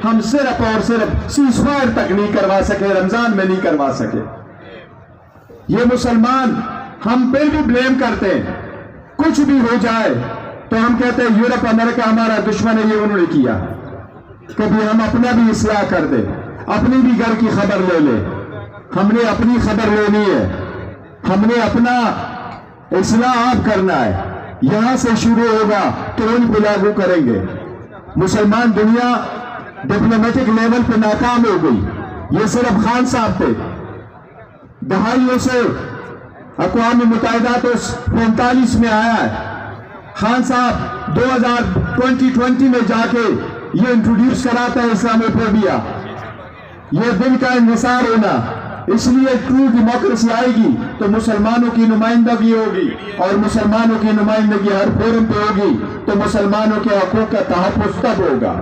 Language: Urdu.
ہم صرف اور صرف سیز فائر تک نہیں کروا سکے، رمضان میں نہیں کروا سکے۔ یہ مسلمان ہم پہ بھی بلیم کرتے ہیں، کچھ بھی ہو جائے تو ہم کہتے ہیں یورپ امریکہ ہمارا دشمن ہے، یہ انہوں نے کیا۔ کبھی ہم اپنا بھی اصلاح کر دیں، اپنی بھی گھر کی خبر لے لیں۔ ہم نے اپنی خبر لینی ہے، ہم نے اپنا اصلاح آپ کرنا ہے، یہاں سے شروع ہوگا تو ان کو لاگو کریں گے۔ مسلمان دنیا ڈپلومیٹک لیول پہ ناکام ہو گئی، یہ صرف خان صاحب تھے۔ دہائیوں سے اقوام متحدہ تو 45 میں آیا ہے، خان صاحب 2020 میں جا کے یہ انٹروڈیوس کراتا ہے اسلامی فوبیا، یہ دل کا انحصار ہونا۔ اس لیے ٹرو ڈیموکریسی آئے گی تو مسلمانوں کی نمائندگی ہوگی، اور مسلمانوں کی نمائندگی ہر فورم پہ ہوگی تو مسلمانوں کے حقوق کا تحفظ تب ہوگا۔